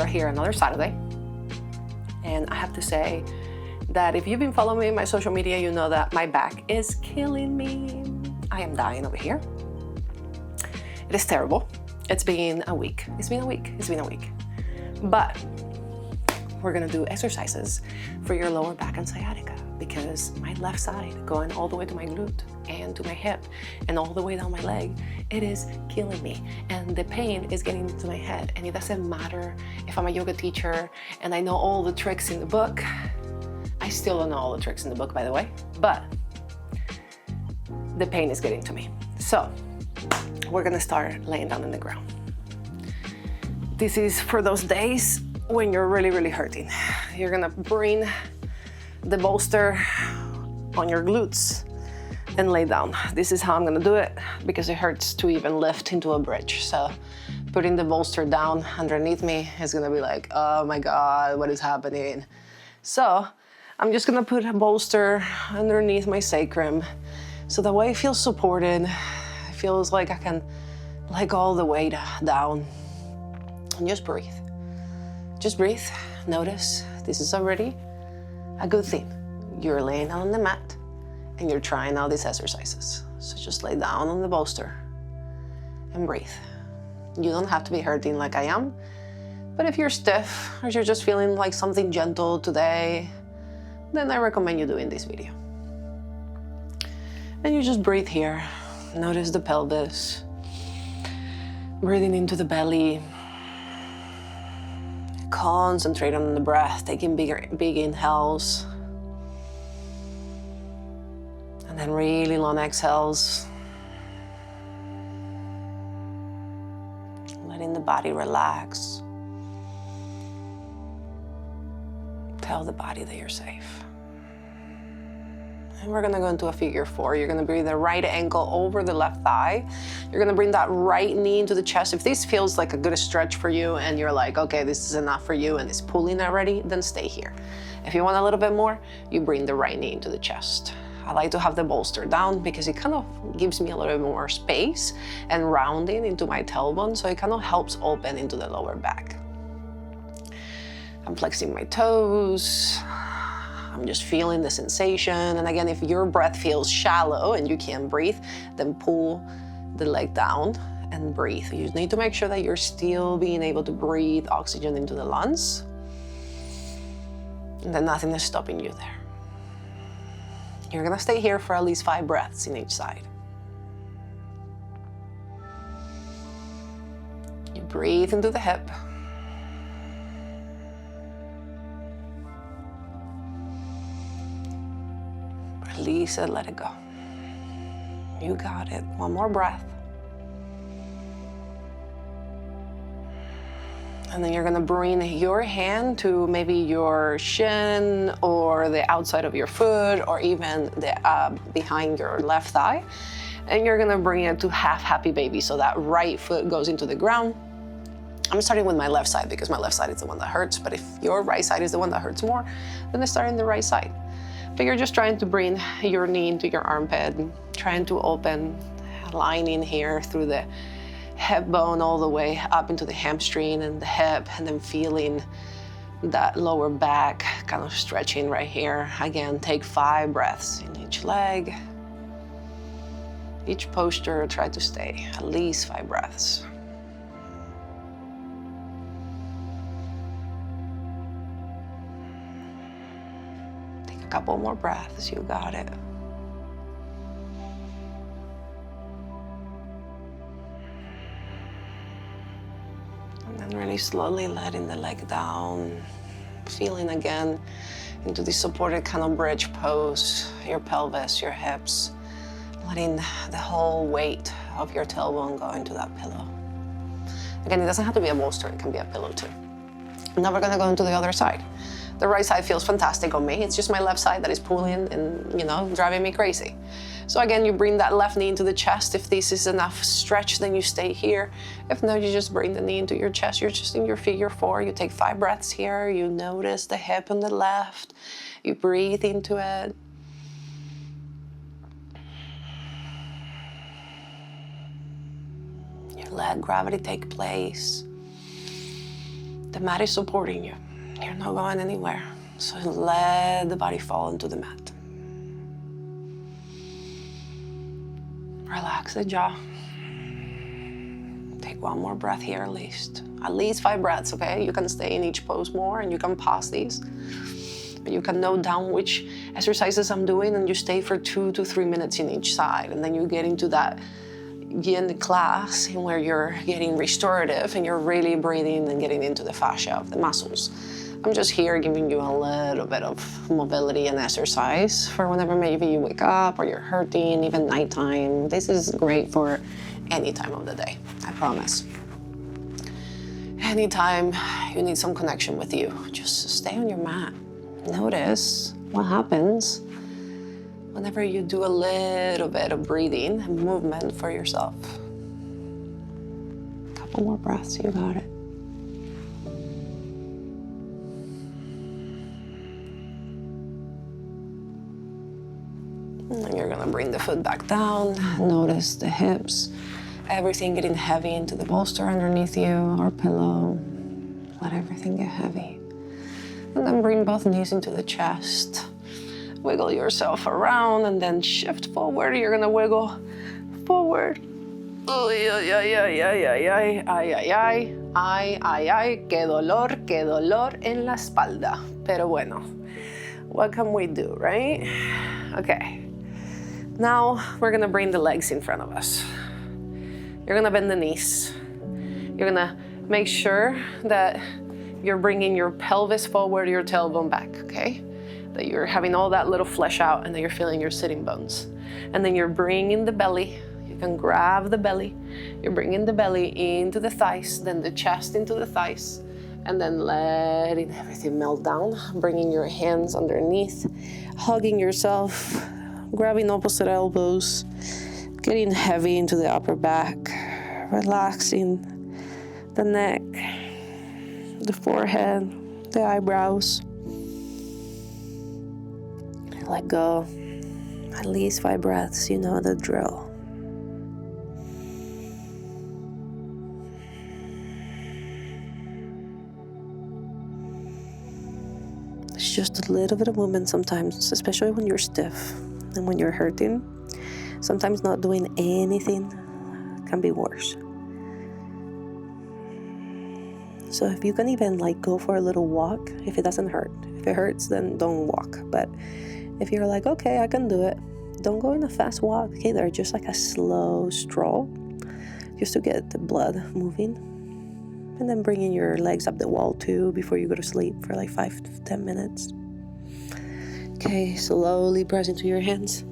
here another Saturday. And I have to say that if you've been following me on my social media, you know that my back is killing me. I am dying over here. It is terrible. It's been a week. But we're gonna do exercises for your lower back and sciatica, because my left side, going all the way to my glute and to my hip and all the way down my leg, it is killing me. And the pain is getting into my head. And it doesn't matter if I'm a yoga teacher and I know all the tricks in the book. I still don't know all the tricks in the book, by the way, but the pain is getting to me. So we're gonna start laying down on the ground. This is for those days when you're really, really hurting. You're gonna bring the bolster on your glutes and lay down. This is how I'm gonna do it because it hurts to even lift into a bridge. So putting the bolster down underneath me is gonna be like, oh my God, what is happening? So I'm just gonna put a bolster underneath my sacrum so that way it feels supported. It feels like I can let go all the weight down. And just breathe. Just breathe. Notice this is already a good thing. You're laying down on the mat and you're trying out these exercises. So just lay down on the bolster and breathe. You don't have to be hurting like I am, but if you're stiff or you're just feeling like something gentle today, then I recommend you doing this video. And you just breathe here. Notice the pelvis, breathing into the belly. Concentrate on the breath, taking big inhales. And then really long exhales. Letting the body relax. Tell the body that you're safe. And we're gonna go into a figure 4. You're gonna bring the right ankle over the left thigh. You're gonna bring that right knee into the chest. If this feels like a good stretch for you and you're like, okay, this is enough for you and it's pulling already, then stay here. If you want a little bit more, you bring the right knee into the chest. I like to have the bolster down because it kind of gives me a little bit more space and rounding into my tailbone, so it kind of helps open into the lower back. I'm flexing my toes. I'm just feeling the sensation. And again, if your breath feels shallow and you can't breathe, then pull the leg down and breathe. You just need to make sure that you're still being able to breathe oxygen into the lungs, and then nothing is stopping you there. You're gonna stay here for at least 5 breaths in each side. You breathe into the hip. Release it, let it go. You got it. One more breath. And then you're gonna bring your hand to maybe your shin or the outside of your foot or even the behind your left thigh. And you're gonna bring it to half happy baby. So that right foot goes into the ground. I'm starting with my left side because my left side is the one that hurts. But if your right side is the one that hurts more, then start in the right side. But you're just trying to bring your knee into your armpit, trying to open, lining here through the hip bone all the way up into the hamstring and the hip, and then feeling that lower back kind of stretching right here. Again, take 5 breaths in each leg. Each posture, try to stay at least 5 breaths. Couple more breaths, you got it. And then really slowly letting the leg down, feeling again into the supported kind of bridge pose, your pelvis, your hips, letting the whole weight of your tailbone go into that pillow. Again, it doesn't have to be a bolster, it can be a pillow too. Now we're gonna go into the other side. The right side feels fantastic on me. It's just my left side that is pulling and, driving me crazy. So again, you bring that left knee into the chest. If this is enough stretch, then you stay here. If not, you just bring the knee into your chest. You're just in your figure 4. You take 5 breaths here. You notice the hip on the left. You breathe into it. You let gravity take place. The mat is supporting you. You're not going anywhere. So let the body fall into the mat. Relax the jaw. Take one more breath here at least. At least 5 breaths, okay? You can stay in each pose more and you can pause these. But you can note down which exercises I'm doing and you stay for 2 to 3 minutes in each side. And then you get into that yin class in where you're getting restorative and you're really breathing and getting into the fascia of the muscles. I'm just here giving you a little bit of mobility and exercise for whenever maybe you wake up or you're hurting, even nighttime. This is great for any time of the day, I promise. Anytime you need some connection with you, just stay on your mat. Notice what happens whenever you do a little bit of breathing and movement for yourself. A couple more breaths, you got it. And then you're gonna bring the foot back down. Notice the hips, everything getting heavy into the bolster underneath you or pillow. Let everything get heavy. And then bring both knees into the chest. Wiggle yourself around and then shift forward. You're gonna wiggle forward. Ay, ay, ay, ay, ay, ay, ay, ay, ay, ay, ay, ay, qué dolor en la espalda. Pero bueno, what can we do, right? Okay. Now we're gonna bring the legs in front of us. You're gonna bend the knees. You're gonna make sure that you're bringing your pelvis forward, your tailbone back, okay? That you're having all that little flesh out and that you're feeling your sitting bones. And then you're bringing the belly. You can grab the belly. You're bringing the belly into the thighs, then the chest into the thighs, and then letting everything melt down. Bringing your hands underneath, hugging yourself, grabbing opposite elbows, getting heavy into the upper back, relaxing the neck, the forehead, the eyebrows. Let go. At least 5 breaths, you know the drill. It's just a little bit of movement sometimes, especially when you're stiff and when you're hurting. Sometimes not doing anything can be worse. So if you can even go for a little walk, if it doesn't hurt. If it hurts, then don't walk. But if you're like, okay, I can do it, don't go in a fast walk either, just like a slow stroll, just to get the blood moving. And then bringing your legs up the wall too before you go to sleep for 5 to 10 minutes. Okay, slowly press into your hands.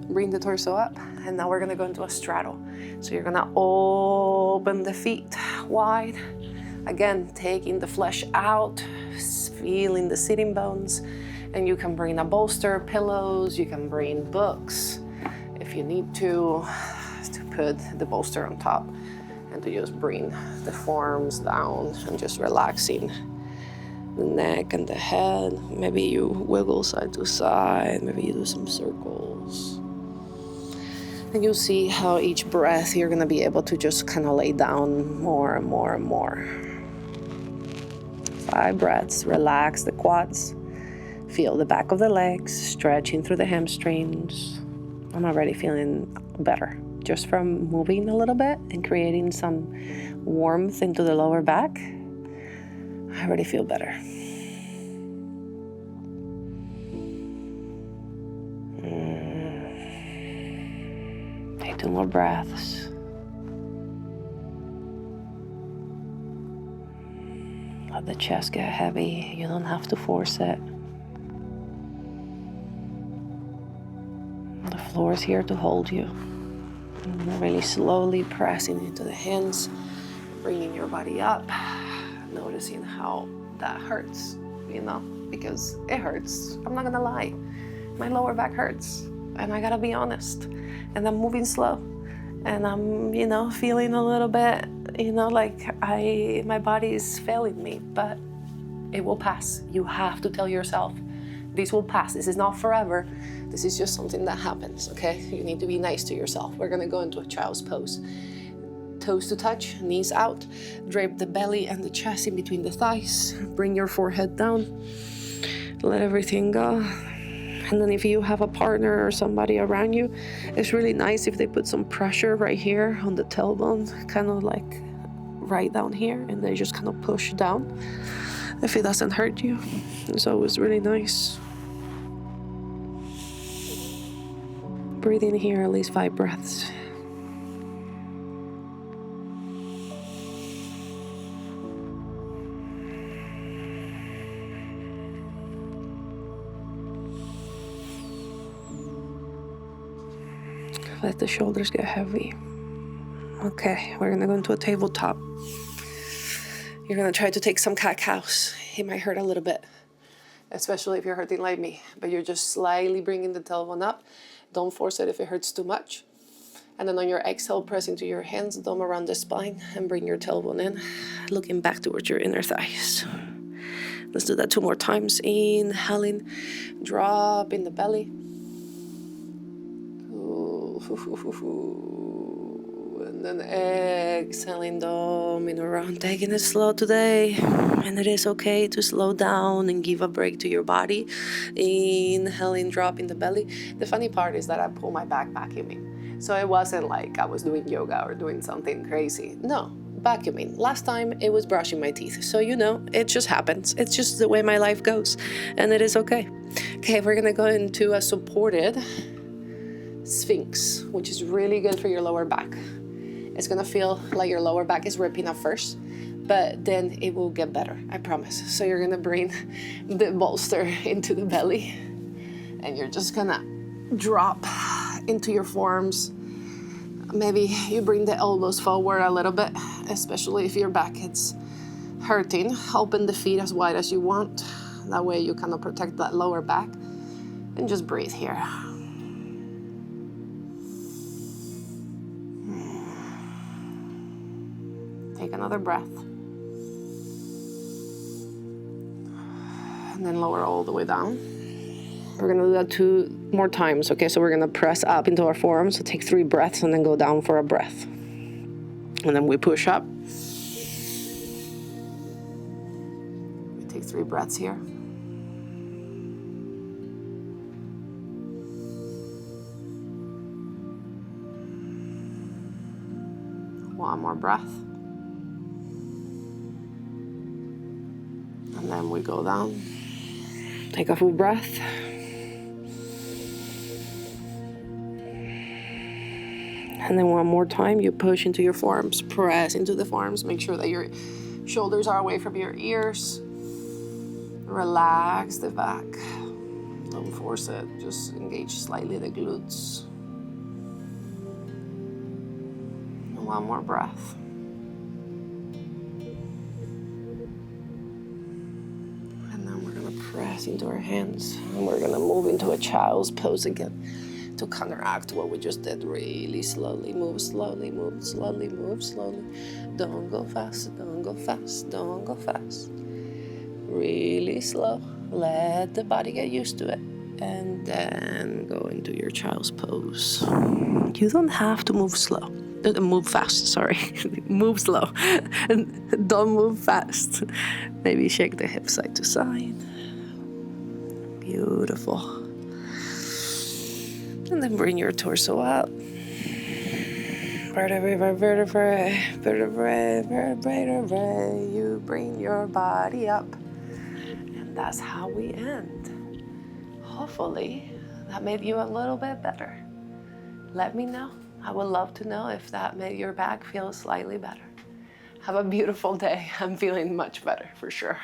Bring the torso up, and now we're gonna go into a straddle. So you're gonna open the feet wide. Again, taking the flesh out, feeling the sitting bones. And you can bring a bolster, pillows, you can bring books if you need to put the bolster on top and to just bring the forearms down and just relaxing the neck and the head. Maybe you wiggle side to side, maybe you do some circles. And you'll see how each breath you're gonna be able to just kind of lay down more and more and more. 5 breaths, relax the quads. Feel the back of the legs, stretching through the hamstrings. I'm already feeling better just from moving a little bit and creating some warmth into the lower back. I already feel better. Take 2 more breaths. Let the chest get heavy. You don't have to force it. The floor is here to hold you. And really slowly pressing into the hands, bringing your body up, noticing how that hurts, because it hurts. I'm not gonna lie. My lower back hurts, and I gotta be honest. And I'm moving slow, and I'm, feeling a little bit, my body is failing me, but it will pass. You have to tell yourself, this will pass. This is not forever. This is just something that happens, okay? You need to be nice to yourself. We're gonna go into a child's pose. toes to touch, knees out. Drape the belly and the chest in between the thighs. Bring your forehead down. Let everything go. And then if you have a partner or somebody around you, it's really nice if they put some pressure right here on the tailbone, kind of like right down here, and they just kind of push down if it doesn't hurt you. It's always really nice. Breathe in here at least 5 breaths. Let the shoulders get heavy. Okay, we're gonna go into a tabletop. You're gonna try to take some cat-cows. It might hurt a little bit, especially if you're hurting like me, but you're just slightly bringing the tailbone up. Don't force it if it hurts too much. And then on your exhale, press into your hands, thumb around the spine, and bring your tailbone in, looking back towards your inner thighs. Let's do that 2 more times. Inhaling, drop in the belly. And then exhaling, doming around, taking it slow today. And it is okay to slow down and give a break to your body. Inhaling, drop in the belly. The funny part is that I pull my back vacuuming. So it wasn't like I was doing yoga or doing something crazy. No, vacuuming. Last time it was brushing my teeth. So it just happens. It's just the way my life goes. And it is okay. Okay, we're gonna go into a supported Sphinx, which is really good for your lower back. It's gonna feel like your lower back is ripping up first, but then it will get better, I promise. So you're gonna bring the bolster into the belly, and you're just gonna drop into your forearms. Maybe you bring the elbows forward a little bit, especially if your back is hurting. Open the feet as wide as you want. That way you kind of protect that lower back. And just breathe here. Take another breath. And then lower all the way down. We're gonna do that 2 more times, okay? So we're gonna press up into our forearms, so take 3 breaths and then go down for a breath. And then we push up. We take 3 breaths here. One more breath. And then we go down. Take a full breath. And then one more time, you push into your forearms, press into the forearms. Make sure that your shoulders are away from your ears. Relax the back. Don't force it, just engage slightly the glutes. And one more breath. Press into our hands, and we're gonna move into a child's pose again to counteract what we just did. Really slowly, move slowly, move slowly, move slowly. Don't go fast, don't go fast, don't go fast. Really slow. Let the body get used to it, and then go into your child's pose. You don't have to move slow. Move fast, sorry. Move slow. And don't move fast. Maybe shake the hips side to side. Beautiful. And then bring your torso up. Vertebrae, vertebrae, vertebrae, vertebrae, vertebrae. You bring your body up. And that's how we end. Hopefully, that made you a little bit better. Let me know. I would love to know if that made your back feel slightly better. Have a beautiful day. I'm feeling much better for sure.